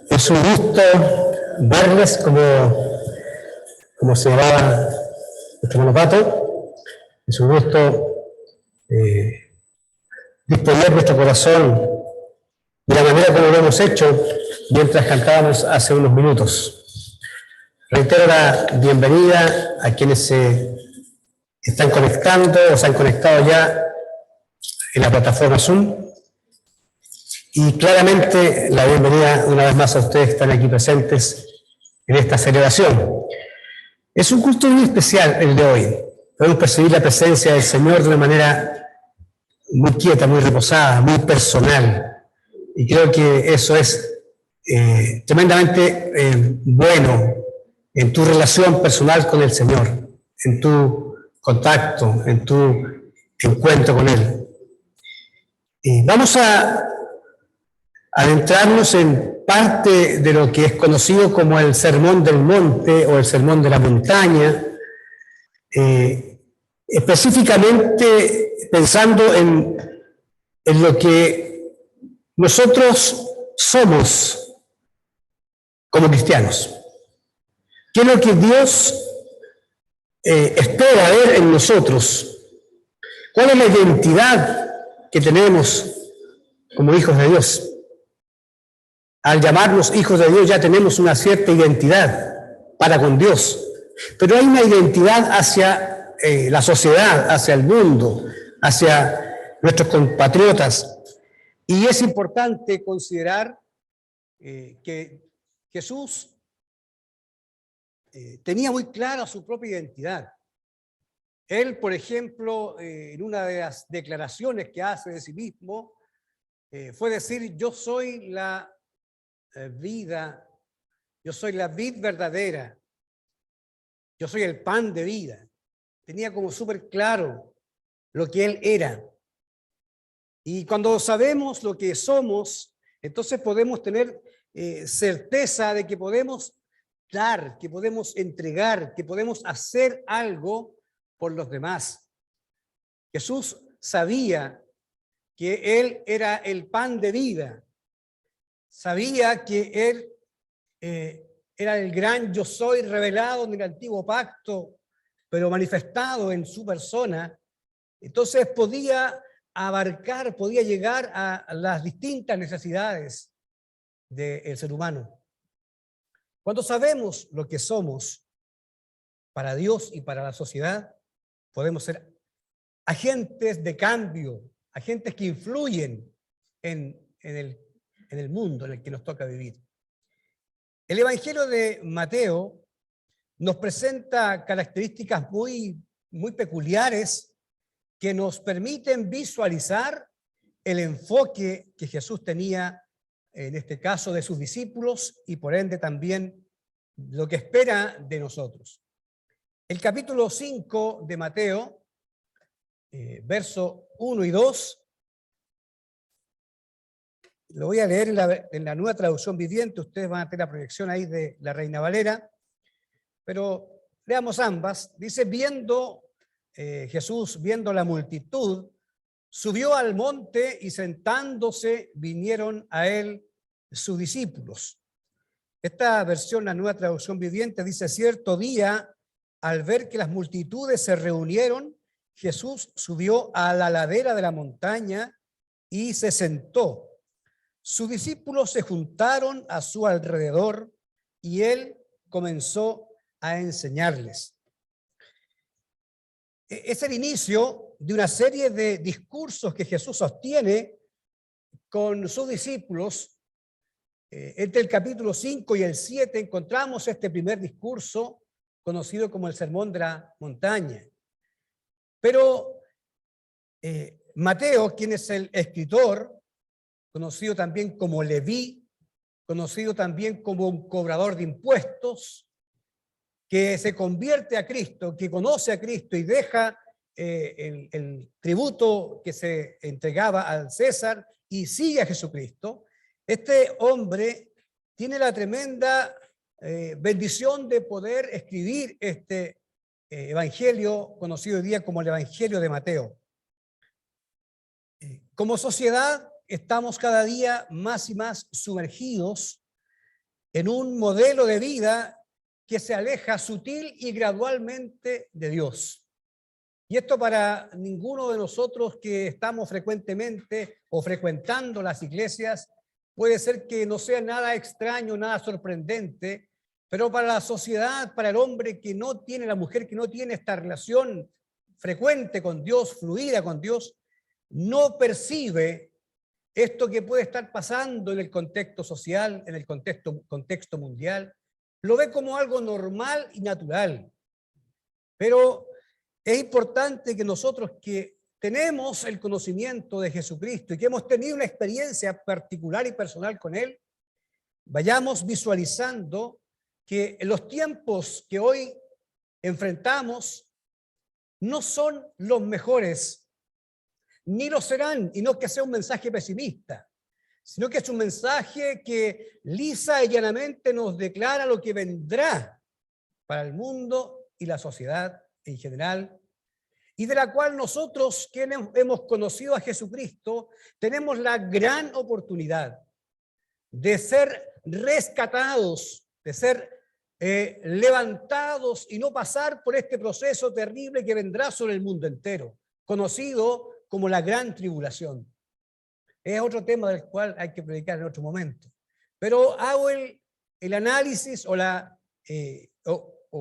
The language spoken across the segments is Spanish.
Es un gusto verles como se llamaba nuestro hermano Pato. Es un gusto disponer nuestro corazón de la manera como lo hemos hecho mientras cantábamos hace unos minutos. Reitero la bienvenida a quienes se están conectando o se han conectado ya en la plataforma Zoom. Y claramente la bienvenida una vez más a ustedes que están aquí presentes en esta celebración. Es un culto muy especial el de hoy. Podemos percibir la presencia del Señor de una manera muy quieta, muy reposada, muy personal. Y creo que eso es tremendamente bueno en tu relación personal con el Señor, en tu contacto, en tu encuentro con Él. Vamos a adentrarnos en parte de lo que es conocido como el Sermón del Monte o el Sermón de la Montaña, específicamente pensando en lo que nosotros somos como cristianos. ¿Qué es lo que Dios espera ver en nosotros? ¿Cuál es la identidad que tenemos como hijos de Dios? Al llamarnos hijos de Dios ya tenemos una cierta identidad para con Dios, pero hay una identidad hacia la sociedad, hacia el mundo, hacia nuestros compatriotas. Y es importante considerar que Jesús tenía muy clara su propia identidad. Él, por ejemplo, en una de las declaraciones que hace de sí mismo, fue decir: yo soy la vida, yo soy la vid verdadera, yo soy el pan de vida. Tenía como súper claro lo que él era. Y cuando sabemos lo que somos, entonces podemos tener certeza de que podemos dar, que podemos entregar, que podemos hacer algo por los demás. Jesús sabía que él era el pan de vida. Sabía que él era el gran yo soy revelado en el antiguo pacto, pero manifestado en su persona. Entonces podía abarcar, podía llegar a las distintas necesidades del ser humano. Cuando sabemos lo que somos para Dios y para la sociedad, podemos ser agentes de cambio, agentes que influyen en el mundo en el que nos toca vivir. El Evangelio de Mateo nos presenta características muy peculiares que nos permiten visualizar el enfoque que Jesús tenía, en este caso, de sus discípulos y por ende también lo que espera de nosotros. El capítulo 5 de Mateo, verso 1 y 2, lo voy a leer en la nueva traducción viviente. Ustedes van a tener la proyección ahí de la Reina Valera, pero leamos ambas. Dice: Jesús, viendo la multitud, subió al monte y sentándose vinieron a él sus discípulos. Esta versión, la nueva traducción viviente, dice: cierto día, al ver que las multitudes se reunieron, Jesús subió a la ladera de la montaña y se sentó. Sus discípulos se juntaron a su alrededor y él comenzó a enseñarles. Es el inicio de una serie de discursos que Jesús sostiene con sus discípulos. Entre el capítulo 5 y el 7 encontramos este primer discurso conocido como el Sermón de la Montaña. Pero Mateo, quien es el escritor, conocido también como Leví, conocido también como un cobrador de impuestos, que se convierte a Cristo, que conoce a Cristo y deja el tributo que se entregaba al César y sigue a Jesucristo. Este hombre tiene la tremenda bendición de poder escribir este evangelio conocido hoy día como el Evangelio de Mateo. Como sociedad estamos cada día más y más sumergidos en un modelo de vida que se aleja sutil y gradualmente de Dios. Y esto para ninguno de nosotros que estamos frecuentemente o frecuentando las iglesias puede ser que no sea nada extraño, nada sorprendente, pero para la sociedad, para el hombre que no tiene, la mujer que no tiene esta relación frecuente con Dios, fluida con Dios, no percibe esto que puede estar pasando en el contexto social, en el contexto mundial, lo ve como algo normal y natural. Pero es importante que nosotros que tenemos el conocimiento de Jesucristo y que hemos tenido una experiencia particular y personal con Él, vayamos visualizando que en los tiempos que hoy enfrentamos no son los mejores, ni lo serán, y no que sea un mensaje pesimista, sino que es un mensaje que lisa y llanamente nos declara lo que vendrá para el mundo y la sociedad en general, y de la cual nosotros, quienes hemos conocido a Jesucristo, tenemos la gran oportunidad de ser rescatados, de ser levantados y no pasar por este proceso terrible que vendrá sobre el mundo entero, conocido como la gran tribulación. Es otro tema del cual hay que predicar en otro momento. Pero hago el análisis o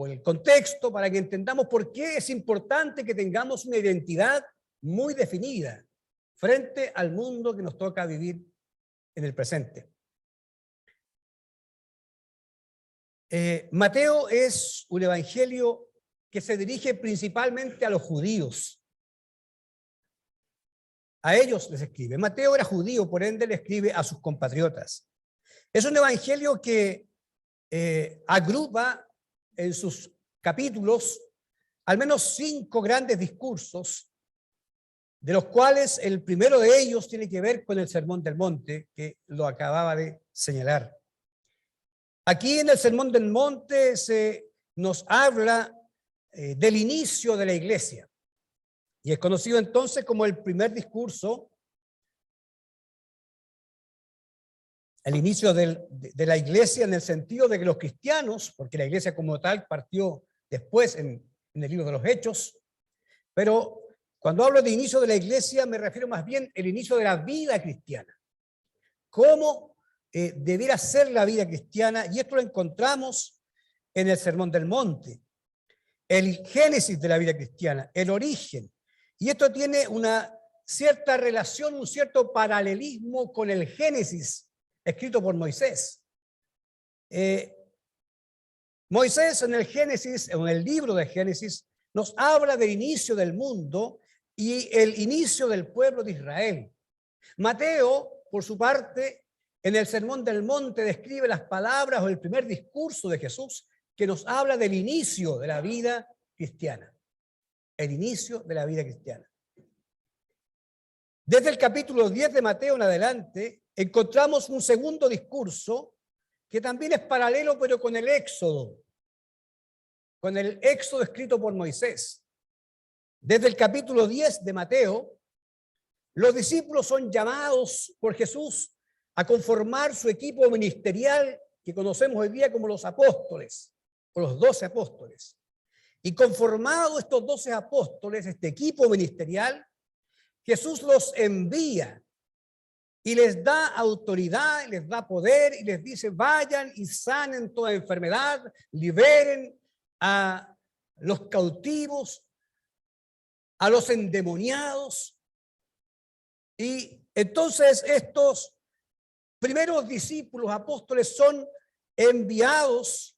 el contexto para que entendamos por qué es importante que tengamos una identidad muy definida frente al mundo que nos toca vivir en el presente. Mateo es un evangelio que se dirige principalmente a los judíos. A ellos les escribe. Mateo era judío, por ende le escribe a sus compatriotas. Es un evangelio que agrupa en sus capítulos al menos 5 grandes discursos, de los cuales el primero de ellos tiene que ver con el Sermón del Monte, que lo acababa de señalar. Aquí en el Sermón del Monte se nos habla del inicio de la iglesia, y es conocido entonces como el primer discurso, el inicio de la iglesia en el sentido de que los cristianos, porque la iglesia como tal partió después en el libro de los Hechos, pero cuando hablo de inicio de la iglesia me refiero más bien al inicio de la vida cristiana. ¿Cómo debiera ser la vida cristiana? Y esto lo encontramos en el Sermón del Monte, el génesis de la vida cristiana, el origen. Y esto tiene una cierta relación, un cierto paralelismo con el Génesis escrito por Moisés. Moisés en el Génesis, en el libro de Génesis, nos habla del inicio del mundo y el inicio del pueblo de Israel. Mateo, por su parte, en el Sermón del Monte describe las palabras o el primer discurso de Jesús que nos habla del inicio de la vida cristiana. El inicio de la vida cristiana. Desde el capítulo 10 de Mateo en adelante, encontramos un segundo discurso que también es paralelo, pero con el Éxodo escrito por Moisés. Desde el capítulo 10 de Mateo, los discípulos son llamados por Jesús a conformar su equipo ministerial que conocemos hoy día como los apóstoles, o los 12 apóstoles. Y conformados estos 12 apóstoles, este equipo ministerial, Jesús los envía y les da autoridad, les da poder y les dice: vayan y sanen toda enfermedad, liberen a los cautivos, a los endemoniados. Y entonces estos primeros discípulos apóstoles son enviados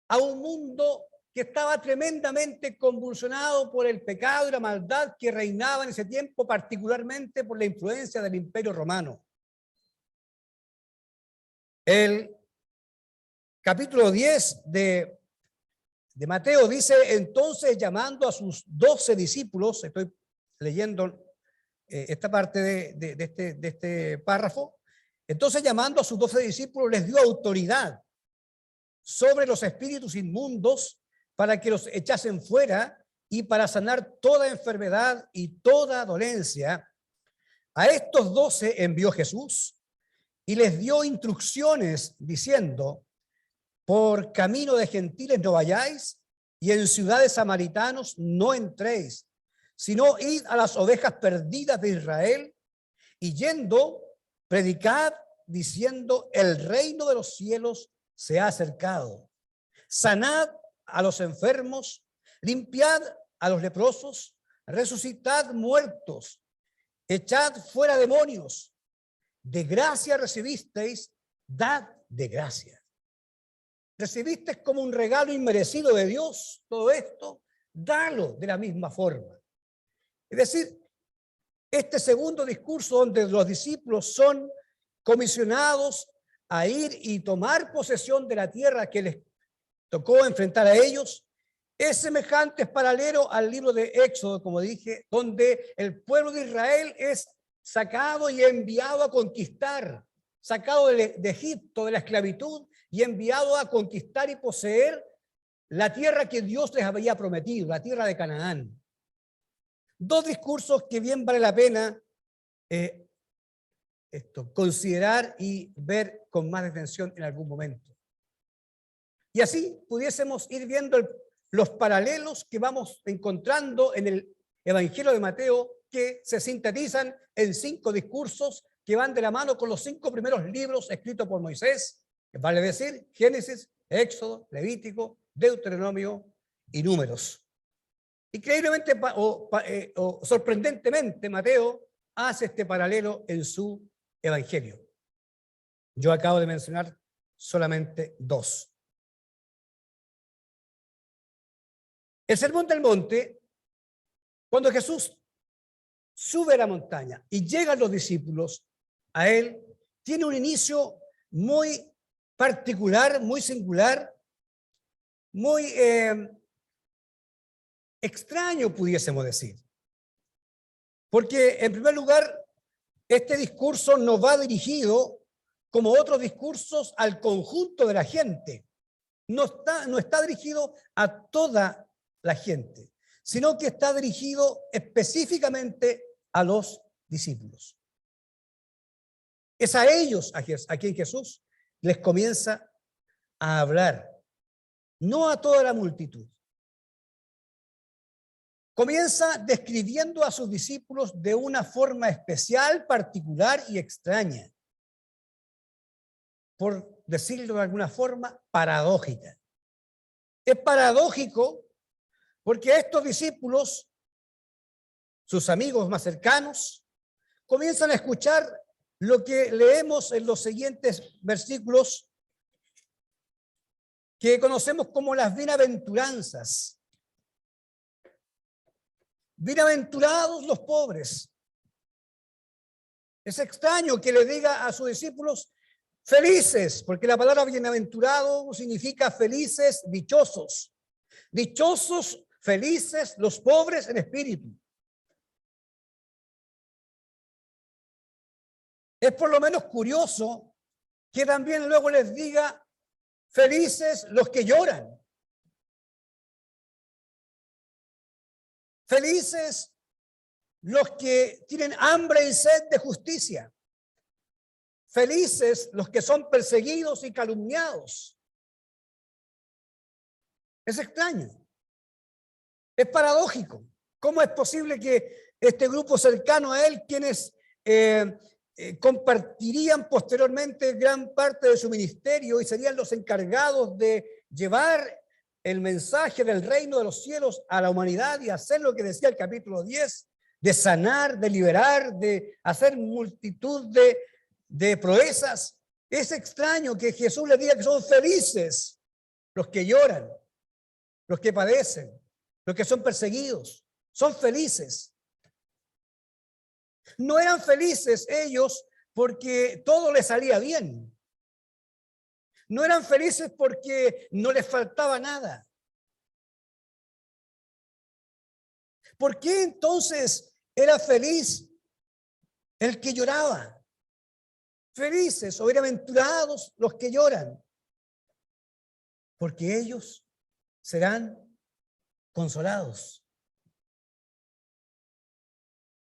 a un mundo que estaba tremendamente convulsionado por el pecado y la maldad que reinaba en ese tiempo, particularmente por la influencia del Imperio Romano. El capítulo 10 de Mateo dice: entonces, llamando a sus 12 discípulos, estoy leyendo esta parte de este párrafo, entonces llamando a sus 12 discípulos les dio autoridad sobre los espíritus inmundos para que los echasen fuera y para sanar toda enfermedad y toda dolencia. A estos 12 envió Jesús y les dio instrucciones diciendo: por camino de gentiles no vayáis, y en ciudades samaritanos no entréis, sino id a las ovejas perdidas de Israel, y yendo, predicad diciendo: el reino de los cielos se ha acercado. Sanad a los enfermos, limpiad a los leprosos, resucitad muertos, echad fuera demonios. De gracia recibisteis, dad de gracia. Recibiste como un regalo inmerecido de Dios todo esto, dalo de la misma forma. Es decir, este segundo discurso donde los discípulos son comisionados a ir y tomar posesión de la tierra que les tocó enfrentar a ellos, es semejante, es paralelo al libro de Éxodo, como dije, donde el pueblo de Israel es sacado y enviado a conquistar, sacado de Egipto, de la esclavitud, y enviado a conquistar y poseer la tierra que Dios les había prometido, la tierra de Canaán. Dos discursos que bien vale la pena considerar y ver con más atención en algún momento. Y así pudiésemos ir viendo los paralelos que vamos encontrando en el Evangelio de Mateo, que se sintetizan en 5 discursos que van de la mano con los 5 primeros libros escritos por Moisés, que vale decir Génesis, Éxodo, Levítico, Deuteronomio y Números. Increíblemente o sorprendentemente, Mateo hace este paralelo en su Evangelio. Yo acabo de mencionar solamente 2. El Sermón del Monte, cuando Jesús sube a la montaña y llegan los discípulos a él, tiene un inicio muy particular, muy singular, muy extraño, pudiésemos decir. Porque, en primer lugar, este discurso no va dirigido, como otros discursos, al conjunto de la gente. No está dirigido a toda la gente, sino que está dirigido específicamente a los discípulos. Es a ellos a quien Jesús les comienza a hablar, no a toda la multitud. Comienza describiendo a sus discípulos de una forma especial, particular y extraña. Por decirlo de alguna forma, paradójica. Es paradójico porque estos discípulos, sus amigos más cercanos, comienzan a escuchar lo que leemos en los siguientes versículos que conocemos como las bienaventuranzas. Bienaventurados los pobres. Es extraño que le diga a sus discípulos felices, porque la palabra bienaventurado significa felices, dichosos. Dichosos, felices, los pobres en espíritu. Es por lo menos curioso que también luego les diga felices los que lloran. Felices los que tienen hambre y sed de justicia. Felices los que son perseguidos y calumniados. Es extraño. Es paradójico. ¿Cómo es posible que este grupo cercano a él, quienes compartirían posteriormente gran parte de su ministerio y serían los encargados de llevar el mensaje del reino de los cielos a la humanidad y hacer lo que decía el capítulo 10, de sanar, de liberar, de hacer multitud de proezas? Es extraño que Jesús les diga que son felices los que lloran, los que padecen, los que son perseguidos. Son felices. No eran felices ellos porque todo les salía bien. No eran felices porque no les faltaba nada. ¿Por qué entonces era feliz el que lloraba? Felices o bienaventurados los que lloran, porque ellos serán consolados.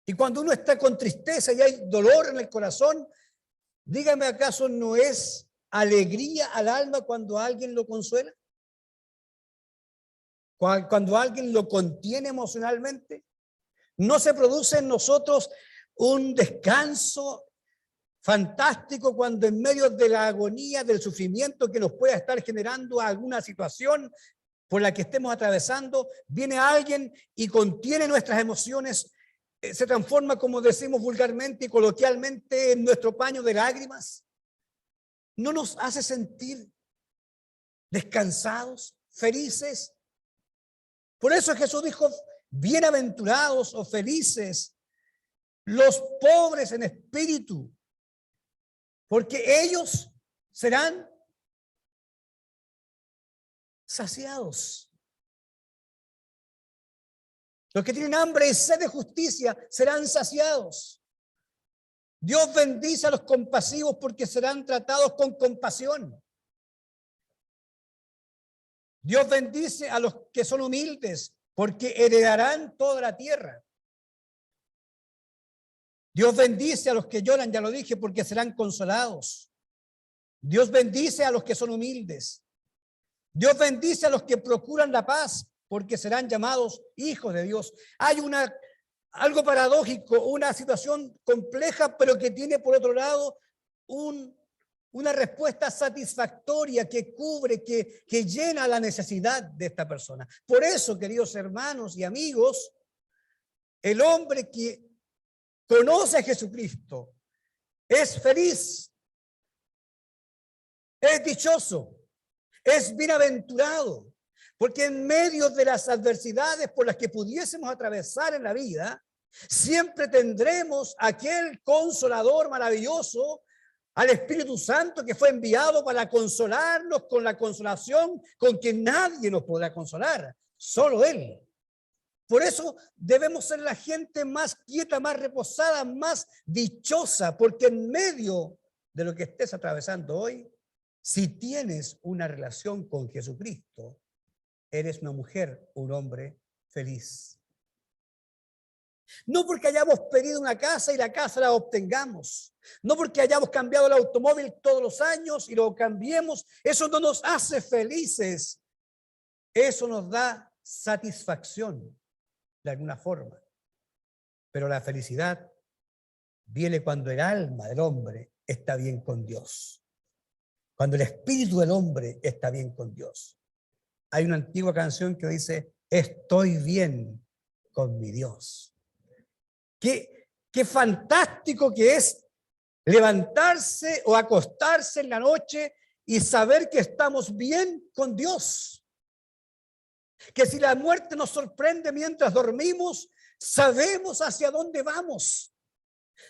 Y cuando uno está con tristeza y hay dolor en el corazón, dígame, ¿acaso no es alegría al alma cuando alguien lo consuela? Cuando alguien lo contiene emocionalmente. ¿No se produce en nosotros un descanso fantástico cuando en medio de la agonía, del sufrimiento que nos pueda estar generando alguna situación por la que estemos atravesando, viene alguien y contiene nuestras emociones, se transforma, como decimos vulgarmente y coloquialmente, en nuestro paño de lágrimas? ¿No nos hace sentir descansados, felices? Por eso Jesús dijo, bienaventurados o felices los pobres en espíritu, porque ellos serán saciados. Los que tienen hambre y sed de justicia serán saciados. Dios bendice a los compasivos porque serán tratados con compasión. Dios bendice a los que son humildes porque heredarán toda la tierra. Dios bendice a los que lloran, ya lo dije, porque serán consolados. Dios bendice a los que son humildes. Dios bendice a los que procuran la paz, porque serán llamados hijos de Dios. Hay algo paradójico, una situación compleja, pero que tiene por otro lado una respuesta satisfactoria que cubre, que llena la necesidad de esta persona. Por eso, queridos hermanos y amigos, el hombre que conoce a Jesucristo es feliz, es dichoso, es bienaventurado, porque en medio de las adversidades por las que pudiésemos atravesar en la vida, siempre tendremos aquel consolador maravilloso, al Espíritu Santo, que fue enviado para consolarnos con la consolación con que nadie nos podrá consolar, solo Él. Por eso debemos ser la gente más quieta, más reposada, más dichosa, porque en medio de lo que estés atravesando hoy, si tienes una relación con Jesucristo, eres una mujer, un hombre feliz. No porque hayamos pedido una casa y la casa la obtengamos. No porque hayamos cambiado el automóvil todos los años y lo cambiemos. Eso no nos hace felices. Eso nos da satisfacción de alguna forma. Pero la felicidad viene cuando el alma del hombre está bien con Dios. Cuando el espíritu del hombre está bien con Dios. Hay una antigua canción que dice, estoy bien con mi Dios. Qué fantástico que es levantarse o acostarse en la noche y saber que estamos bien con Dios. Que si la muerte nos sorprende mientras dormimos, sabemos hacia dónde vamos.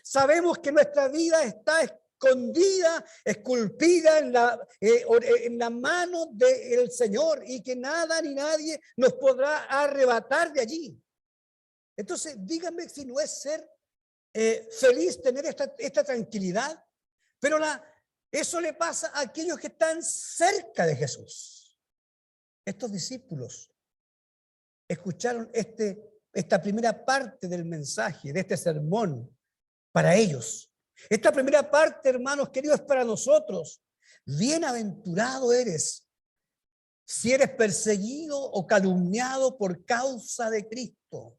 Sabemos que nuestra vida está escondida, esculpida en la mano del Señor y que nada ni nadie nos podrá arrebatar de allí. Entonces, díganme si no es ser feliz tener esta tranquilidad, pero eso le pasa a aquellos que están cerca de Jesús. Estos discípulos escucharon esta primera parte del mensaje, de este sermón, para ellos. Esta primera parte, hermanos queridos, es para nosotros. Bienaventurado eres si eres perseguido o calumniado por causa de Cristo.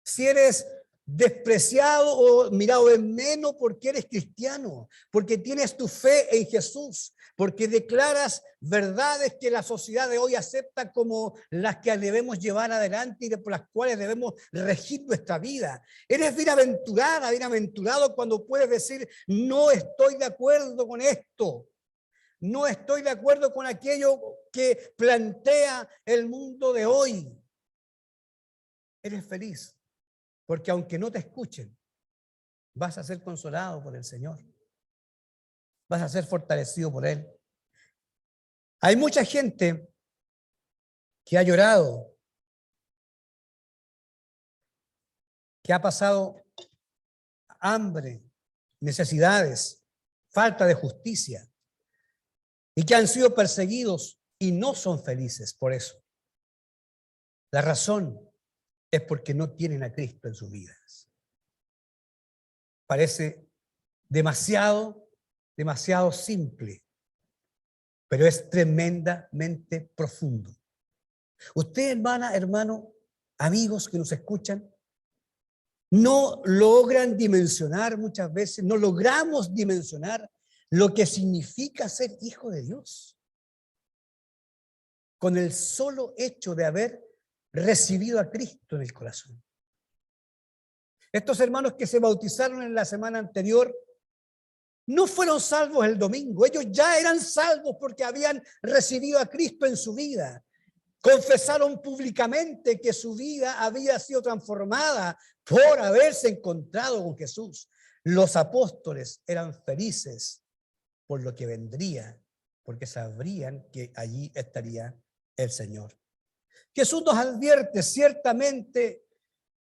Si eres despreciado o mirado en menos porque eres cristiano, porque tienes tu fe en Jesús, porque declaras verdades que la sociedad de hoy acepta como las que debemos llevar adelante y por las cuales debemos regir nuestra vida. Eres bienaventurada, bienaventurado cuando puedes decir, no estoy de acuerdo con esto. No estoy de acuerdo con aquello que plantea el mundo de hoy. Eres feliz. Porque aunque no te escuchen, vas a ser consolado por el Señor. Vas a ser fortalecido por Él. Hay mucha gente que ha llorado, que ha pasado hambre, necesidades, falta de justicia, y que han sido perseguidos y no son felices por eso. La razón es porque no tienen a Cristo en sus vidas. Parece demasiado simple, pero es tremendamente profundo. Usted, hermana, hermano, amigos que nos escuchan, no logran dimensionar muchas veces, no logramos dimensionar lo que significa ser hijo de Dios. Con el solo hecho de haber recibido a Cristo en el corazón. Estos hermanos que se bautizaron en la semana anterior no fueron salvos el domingo. Ellos ya eran salvos porque habían recibido a Cristo en su vida. Confesaron públicamente que su vida había sido transformada por haberse encontrado con Jesús. Los apóstoles eran felices por lo que vendría, porque sabrían que allí estaría el Señor. Jesús nos advierte, ciertamente,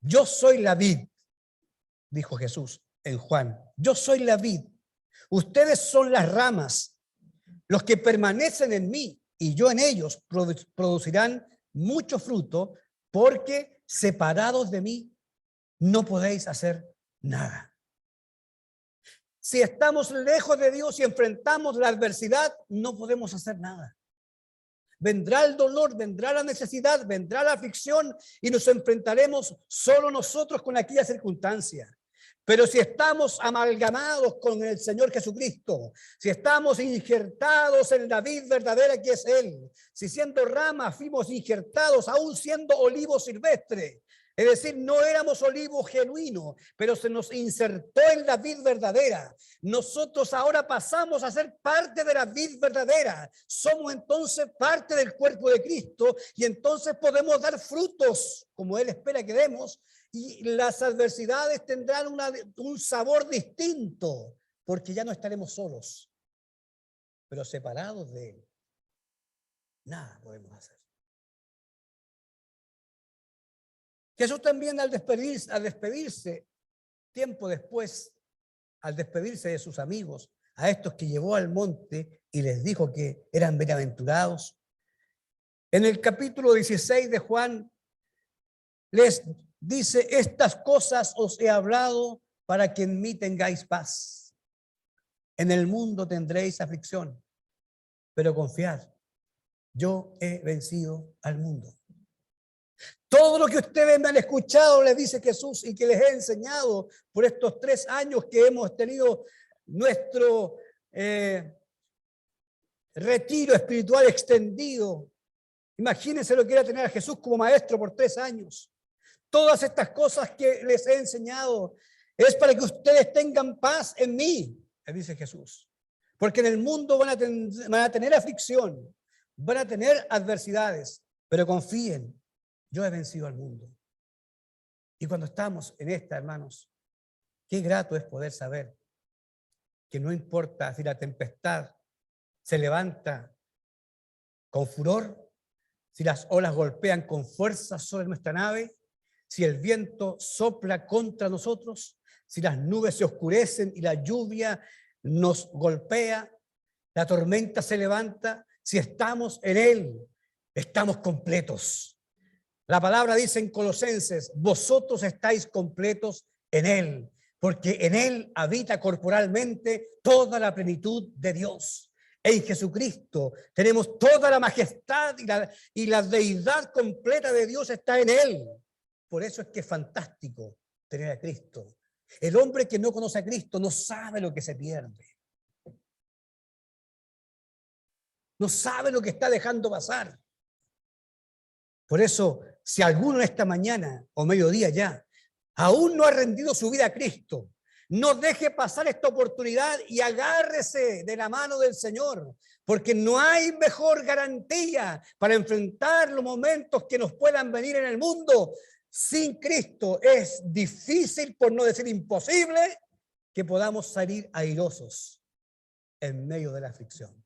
yo soy la vid, dijo Jesús en Juan, yo soy la vid, ustedes son las ramas, los que permanecen en mí y yo en ellos producirán mucho fruto, porque separados de mí no podéis hacer nada. Si estamos lejos de Dios y enfrentamos la adversidad, no podemos hacer nada. Vendrá el dolor, vendrá la necesidad, vendrá la aflicción y nos enfrentaremos solo nosotros con aquella circunstancia. Pero si estamos amalgamados con el Señor Jesucristo, si estamos injertados en la vid verdadera que es Él, si siendo ramas fuimos injertados, aún siendo olivo silvestre, es decir, no éramos olivos genuinos, pero se nos insertó en la vid verdadera. Nosotros ahora pasamos a ser parte de la vid verdadera. Somos entonces parte del cuerpo de Cristo y entonces podemos dar frutos como Él espera que demos, y las adversidades tendrán un sabor distinto porque ya no estaremos solos, pero separados de Él. Nada podemos hacer. Jesús también al despedirse, tiempo después, al despedirse de sus amigos, a estos que llevó al monte y les dijo que eran bienaventurados, en el capítulo 16 de Juan les dice, estas cosas os he hablado para que en mí tengáis paz. En el mundo tendréis aflicción, pero confiad, yo he vencido al mundo. Todo lo que ustedes me han escuchado, les dice Jesús, y que les he enseñado por estos 3 años que hemos tenido nuestro retiro espiritual extendido. Imagínense lo que era tener a Jesús como maestro por 3 años. Todas estas cosas que les he enseñado es para que ustedes tengan paz en mí, les dice Jesús. Porque en el mundo van a tener aflicción, van a tener adversidades, pero confíen. Yo he vencido al mundo. Y cuando estamos en esta, hermanos, qué grato es poder saber que no importa si la tempestad se levanta con furor, si las olas golpean con fuerza sobre nuestra nave, si el viento sopla contra nosotros, si las nubes se oscurecen y la lluvia nos golpea, la tormenta se levanta, si estamos en Él, estamos completos. La palabra dice en Colosenses, vosotros estáis completos en Él, porque en Él habita corporalmente toda la plenitud de Dios. En Jesucristo tenemos toda la majestad y la deidad completa de Dios está en Él. Por eso es que es fantástico tener a Cristo. El hombre que no conoce a Cristo no sabe lo que se pierde. No sabe lo que está dejando pasar. Por eso, si alguno esta mañana o mediodía ya aún no ha rendido su vida a Cristo, no deje pasar esta oportunidad y agárrese de la mano del Señor, porque no hay mejor garantía para enfrentar los momentos que nos puedan venir en el mundo. Sin Cristo es difícil, por no decir imposible, que podamos salir airosos en medio de la aflicción.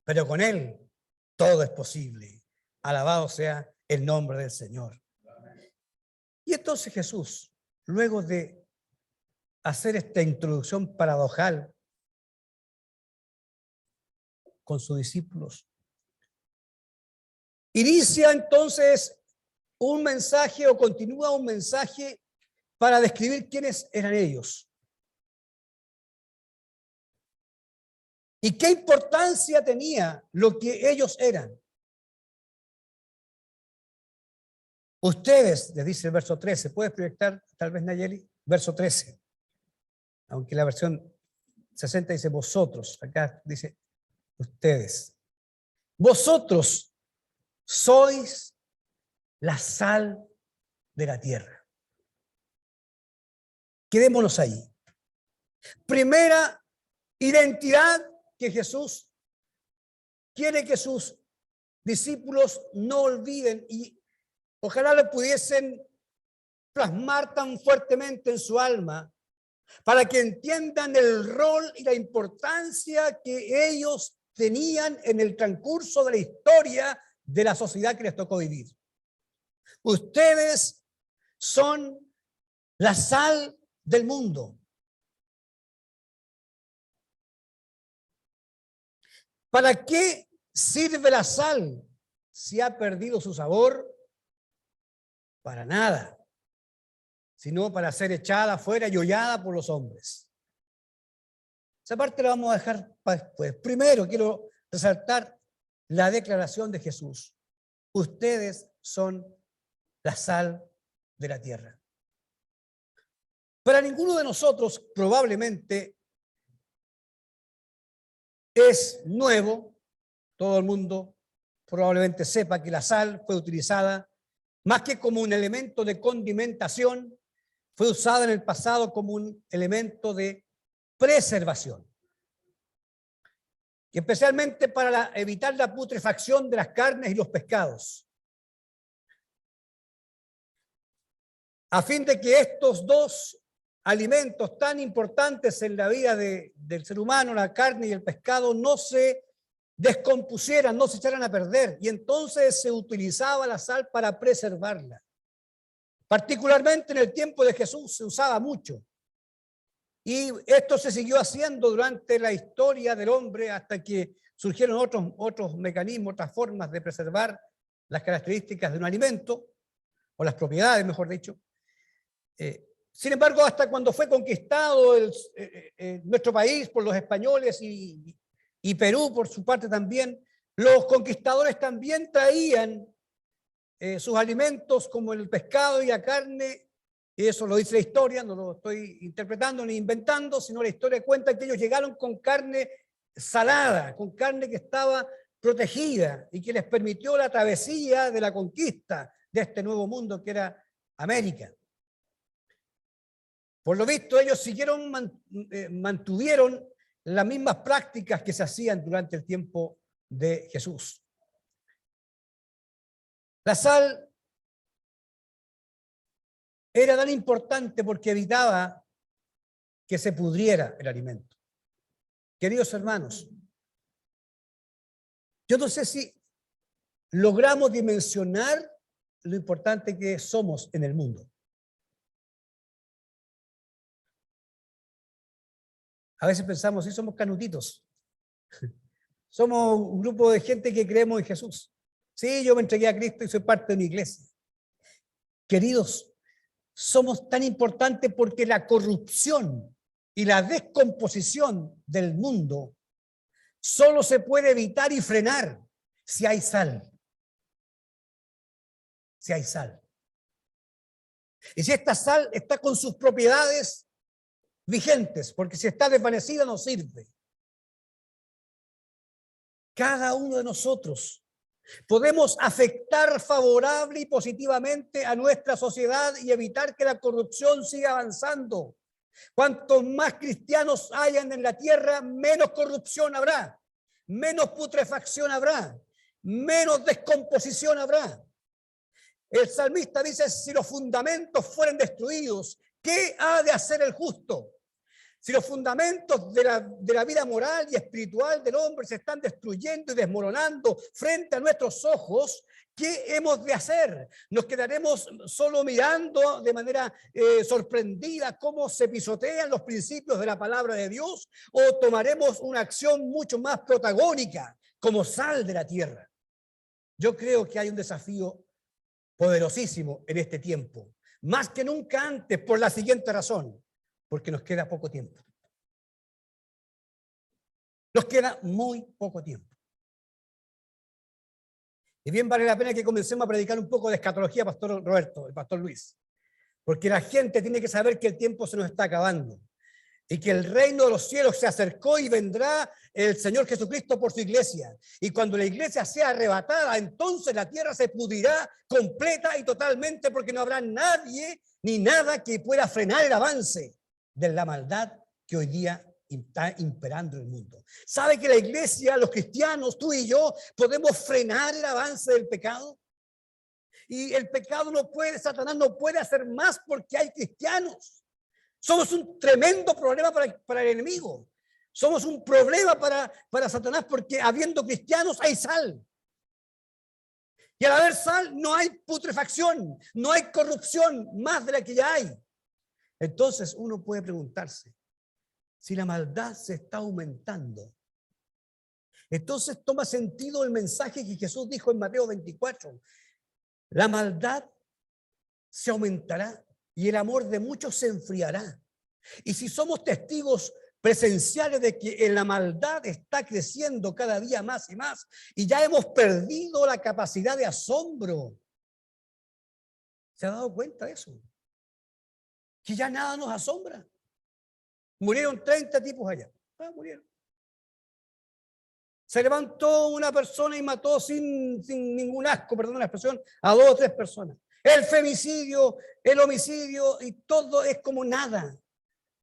Pero con Él todo es posible. Alabado sea el nombre del Señor. Y entonces Jesús, luego de hacer esta introducción paradojal con sus discípulos, inicia entonces un mensaje o continúa un mensaje para describir quiénes eran ellos. ¿Y qué importancia tenía lo que ellos eran? Ustedes, les dice el verso 13, ¿puedes proyectar tal vez, Nayeli? Verso 13, aunque la versión 60 dice vosotros, acá dice ustedes. Vosotros sois la sal de la tierra. Quedémonos ahí. Primera identidad que Jesús quiere que sus discípulos no olviden y ojalá lo pudiesen plasmar tan fuertemente en su alma para que entiendan el rol y la importancia que ellos tenían en el transcurso de la historia de la sociedad que les tocó vivir. Ustedes son la sal del mundo. ¿Para qué sirve la sal si ha perdido su sabor? Para nada, sino para ser echada afuera y hollada por los hombres. Esa parte la vamos a dejar para después. Primero quiero resaltar la declaración de Jesús. Ustedes son la sal de la tierra. Para ninguno de nosotros probablemente es nuevo. Todo el mundo probablemente sepa que la sal fue utilizada más que como un elemento de condimentación, fue usada en el pasado como un elemento de preservación. Y especialmente para evitar la putrefacción de las carnes y los pescados. A fin de que estos dos alimentos tan importantes en la vida del ser humano, la carne y el pescado, no se descompusieran, no se echaran a perder. Y entonces se utilizaba la sal para preservarla. Particularmente en el tiempo de Jesús se usaba mucho. Y esto se siguió haciendo durante la historia del hombre hasta que surgieron otros mecanismos, otras formas de preservar las características de un alimento, o las propiedades, mejor dicho. Sin embargo, hasta cuando fue conquistado nuestro país por los españoles y Perú por su parte también, los conquistadores también traían sus alimentos como el pescado y la carne, y eso lo dice la historia, no lo estoy interpretando ni inventando, sino la historia cuenta que ellos llegaron con carne salada, con carne que estaba protegida y que les permitió la travesía de la conquista de este nuevo mundo que era América. Por lo visto, ellos mantuvieron las mismas prácticas que se hacían durante el tiempo de Jesús. La sal era tan importante porque evitaba que se pudriera el alimento. Queridos hermanos, yo no sé si logramos dimensionar lo importante que somos en el mundo. A veces pensamos, sí, somos canutitos. Somos un grupo de gente que creemos en Jesús. Sí, yo me entregué a Cristo y soy parte de una iglesia. Queridos, somos tan importantes porque la corrupción y la descomposición del mundo solo se puede evitar y frenar si hay sal. Si hay sal. Y si esta sal está con sus propiedades vigentes, porque si está desvanecida no sirve. Cada uno de nosotros podemos afectar favorable y positivamente a nuestra sociedad y evitar que la corrupción siga avanzando. Cuantos más cristianos hayan en la tierra, menos corrupción habrá, menos putrefacción habrá, menos descomposición habrá. El salmista dice, si los fundamentos fueren destruidos, ¿qué ha de hacer el justo? Si los fundamentos de la vida moral y espiritual del hombre se están destruyendo y desmoronando frente a nuestros ojos, ¿qué hemos de hacer? ¿Nos quedaremos solo mirando de manera sorprendida cómo se pisotean los principios de la palabra de Dios? ¿O tomaremos una acción mucho más protagónica como sal de la tierra? Yo creo que hay un desafío poderosísimo en este tiempo, más que nunca antes, por la siguiente razón, porque nos queda poco tiempo. Nos queda muy poco tiempo. Y bien vale la pena que comencemos a predicar un poco de escatología, Pastor Roberto, el Pastor Luis, porque la gente tiene que saber que el tiempo se nos está acabando y que el reino de los cielos se acercó y vendrá el Señor Jesucristo por su iglesia. Y cuando la iglesia sea arrebatada, entonces la tierra se pudrirá completa y totalmente, porque no habrá nadie ni nada que pueda frenar el avance de la maldad que hoy día está imperando en el mundo. ¿Sabe que la iglesia, los cristianos, tú y yo, podemos frenar el avance del pecado? Y el pecado no puede, Satanás no puede hacer más porque hay cristianos. Somos un tremendo problema para el enemigo. Somos un problema para Satanás, porque habiendo cristianos hay sal. Y al haber sal no hay putrefacción, no hay corrupción más de la que ya hay. Entonces uno puede preguntarse, si la maldad se está aumentando, entonces toma sentido el mensaje que Jesús dijo en Mateo 24. La maldad se aumentará y el amor de muchos se enfriará. Y si somos testigos presenciales de que la maldad está creciendo cada día más y más, y ya hemos perdido la capacidad de asombro, ¿se ha dado cuenta de eso? Que ya nada nos asombra. Murieron 30 tipos allá. Murieron. Se levantó una persona y mató sin ningún asco, perdón la expresión, a 2 o 3 personas. El femicidio, el homicidio, y todo es como nada.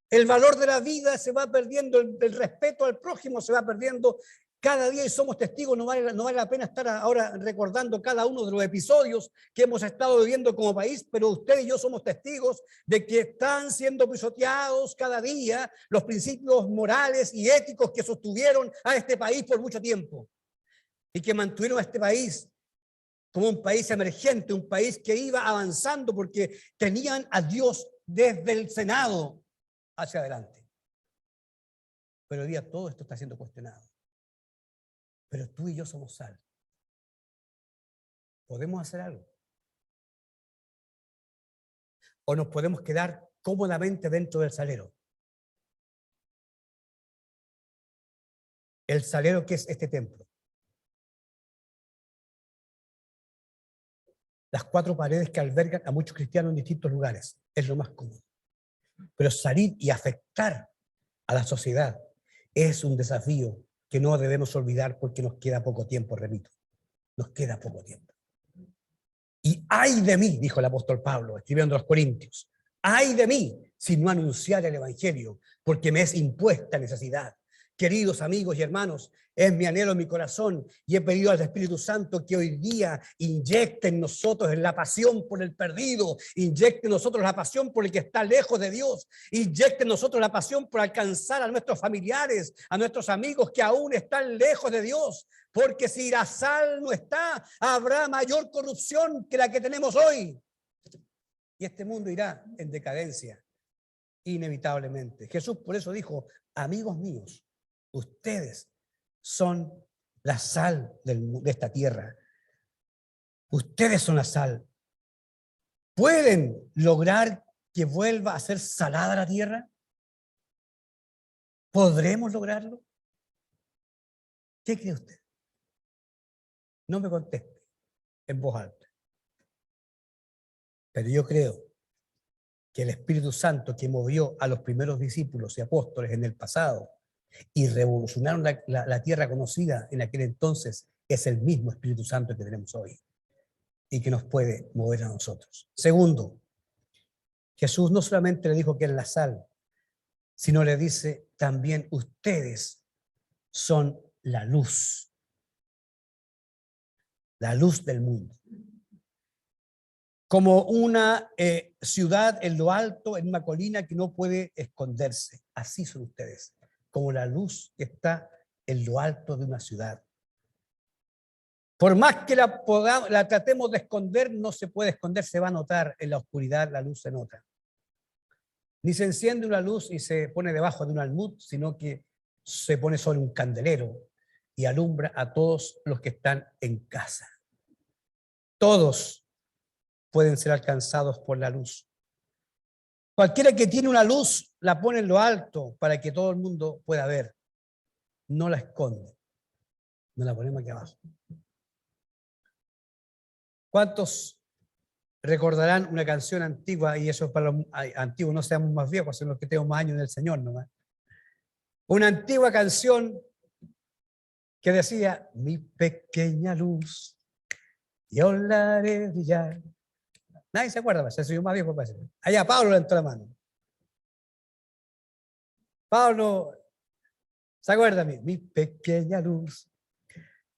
El valor de la vida se va perdiendo, el respeto al prójimo se va perdiendo cada día, y somos testigos. No vale la pena estar ahora recordando cada uno de los episodios que hemos estado viviendo como país, pero usted y yo somos testigos de que están siendo pisoteados cada día los principios morales y éticos que sostuvieron a este país por mucho tiempo y que mantuvieron a este país como un país emergente, un país que iba avanzando porque tenían a Dios desde el Senado hacia adelante. Pero hoy día todo esto está siendo cuestionado. Pero tú y yo somos sal. ¿Podemos hacer algo? ¿O nos podemos quedar cómodamente dentro del salero? El salero, que es este templo. Las 4 paredes que albergan a muchos cristianos en distintos lugares. Es lo más común. Pero salir y afectar a la sociedad es un desafío que no debemos olvidar, porque nos queda poco tiempo, repito. Nos queda poco tiempo. Y ay de mí, dijo el apóstol Pablo, escribiendo a los Corintios, ay de mí si no anunciar el evangelio, porque me es impuesta necesidad. Queridos amigos y hermanos, es mi anhelo en mi corazón, y he pedido al Espíritu Santo que hoy día inyecte en nosotros la pasión por el perdido, inyecte en nosotros la pasión por el que está lejos de Dios, inyecte en nosotros la pasión por alcanzar a nuestros familiares, a nuestros amigos que aún están lejos de Dios, porque si la sal no está, habrá mayor corrupción que la que tenemos hoy. Y este mundo irá en decadencia, inevitablemente. Jesús por eso dijo, amigos míos, ustedes son la sal de esta tierra. Ustedes son la sal. ¿Pueden lograr que vuelva a ser salada la tierra? ¿Podremos lograrlo? ¿Qué cree usted? No me conteste en voz alta. Pero yo creo que el Espíritu Santo que movió a los primeros discípulos y apóstoles en el pasado y revolucionaron la tierra conocida en aquel entonces, es el mismo Espíritu Santo que tenemos hoy y que nos puede mover a nosotros. Segundo, Jesús no solamente le dijo que es la sal, sino le dice también, ustedes son la luz del mundo. Como una ciudad en lo alto, en una colina que no puede esconderse. Así son ustedes, como la luz que está en lo alto de una ciudad. Por más que la tratemos de esconder, no se puede esconder, se va a notar en la oscuridad, la luz se nota. Ni se enciende una luz y se pone debajo de un almud, sino que se pone sobre un candelero y alumbra a todos los que están en casa. Todos pueden ser alcanzados por la luz. Cualquiera que tiene una luz la pone en lo alto para que todo el mundo pueda ver. No la esconde. Nos la ponemos aquí abajo. ¿Cuántos recordarán una canción antigua? Y eso es para los antiguos, no seamos más viejos, sino los que tenemos más años en el Señor nomás. Una antigua canción que decía: mi pequeña luz, yo la haré brillar. Nadie se acuerda, se soy más viejo parece. Allá Pablo levantó la mano. Pablo, ¿se acuerda? Mi pequeña luz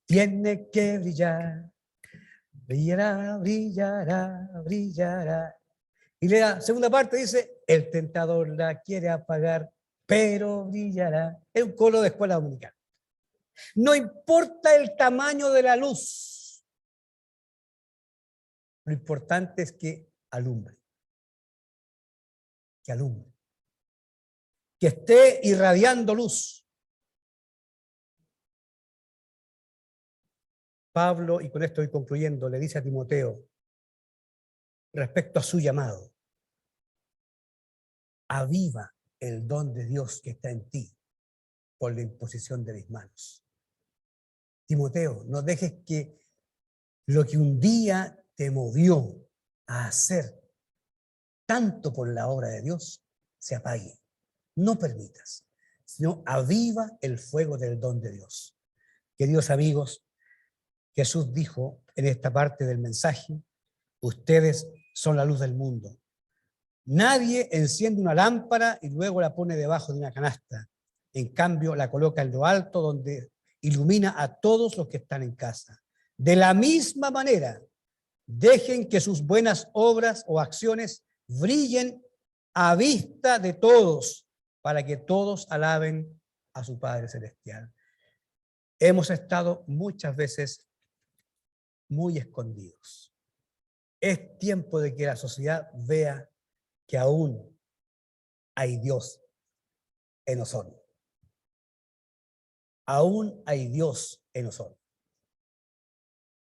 tiene que brillar. Brillará, brillará, brillará. Y la segunda parte dice: el tentador la quiere apagar, pero brillará. Es un coro de escuela dominical. No importa el tamaño de la luz, lo importante es que alumbre. Que alumbre. Que esté irradiando luz. Pablo, y con esto estoy concluyendo, le dice a Timoteo respecto a su llamado: aviva el don de Dios que está en ti por la imposición de mis manos. Timoteo, no dejes que lo que un día te movió a hacer tanto por la obra de Dios se apague. No permitas, sino aviva el fuego del don de Dios. Queridos amigos, Jesús dijo en esta parte del mensaje: ustedes son la luz del mundo. Nadie enciende una lámpara y luego la pone debajo de una canasta. En cambio, la coloca en lo alto, donde ilumina a todos los que están en casa. De la misma manera, dejen que sus buenas obras o acciones brillen a vista de todos, para que todos alaben a su Padre Celestial. Hemos estado muchas veces muy escondidos. Es tiempo de que la sociedad vea que aún hay Dios en nosotros. Aún hay Dios en nosotros.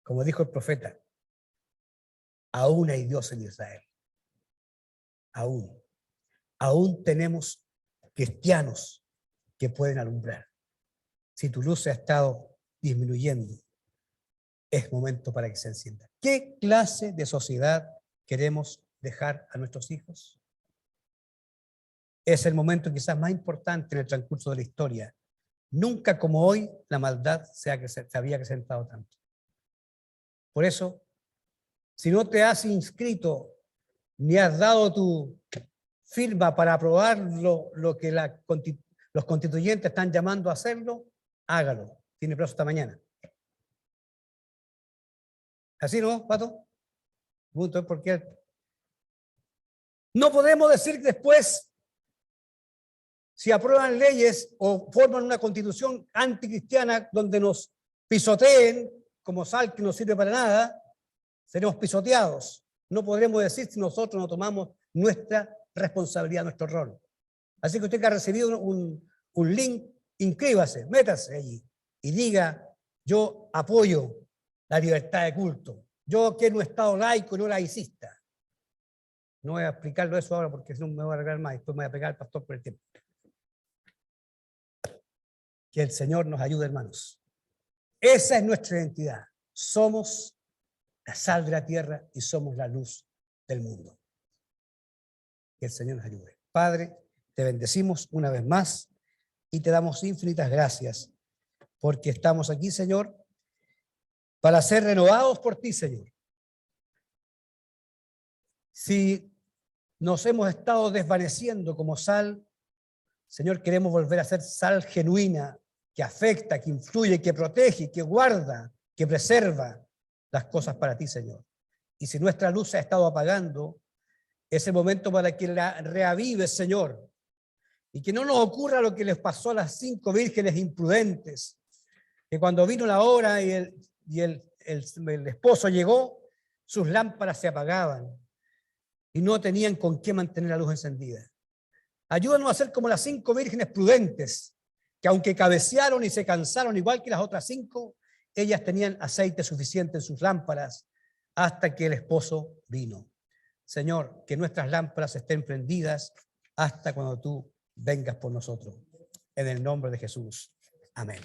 Como dijo el profeta, aún hay Dios en Israel. Aún tenemos cristianos que pueden alumbrar. Si tu luz se ha estado disminuyendo, es momento para que se encienda. ¿Qué clase de sociedad queremos dejar a nuestros hijos? Es el momento quizás más importante en el transcurso de la historia. Nunca como hoy la maldad se había acrecentado tanto. Por eso, si no te has inscrito ni has dado tu firma para aprobar lo que los constituyentes están llamando a hacerlo, hágalo. Tiene plazo hasta mañana. ¿Así no, Pato? Punto es porque no podemos decir después, si aprueban leyes o forman una constitución anticristiana donde nos pisoteen como sal que no sirve para nada, seremos pisoteados. No podremos decir si nosotros no tomamos nuestra responsabilidad, nuestro rol. Así que usted que ha recibido un link, inscríbase, métase allí y diga: yo apoyo la libertad de culto. Yo quiero un Estado laico y no laicista. No voy a explicarlo eso ahora porque si no me voy a arreglar más. Después me voy a pegar al pastor por el tiempo. Que el Señor nos ayude, hermanos. Esa es nuestra identidad. Somos la sal de la tierra y somos la luz del mundo. Que el Señor nos ayude. Padre, te bendecimos una vez más y te damos infinitas gracias porque estamos aquí, Señor, para ser renovados por ti, Señor. Si nos hemos estado desvaneciendo como sal, Señor, queremos volver a ser sal genuina, que afecta, que influye, que protege, que guarda, que preserva las cosas para ti, Señor. Y si nuestra luz se ha estado apagando, es el momento para que la reavives, Señor. Y que no nos ocurra lo que les pasó a las 5 vírgenes imprudentes, que cuando vino la hora y el esposo llegó, sus lámparas se apagaban y no tenían con qué mantener la luz encendida. Ayúdanos a ser como las 5 vírgenes prudentes, que aunque cabecearon y se cansaron igual que las otras 5, ellas tenían aceite suficiente en sus lámparas hasta que el esposo vino. Señor, que nuestras lámparas estén prendidas hasta cuando tú vengas por nosotros. En el nombre de Jesús. Amén.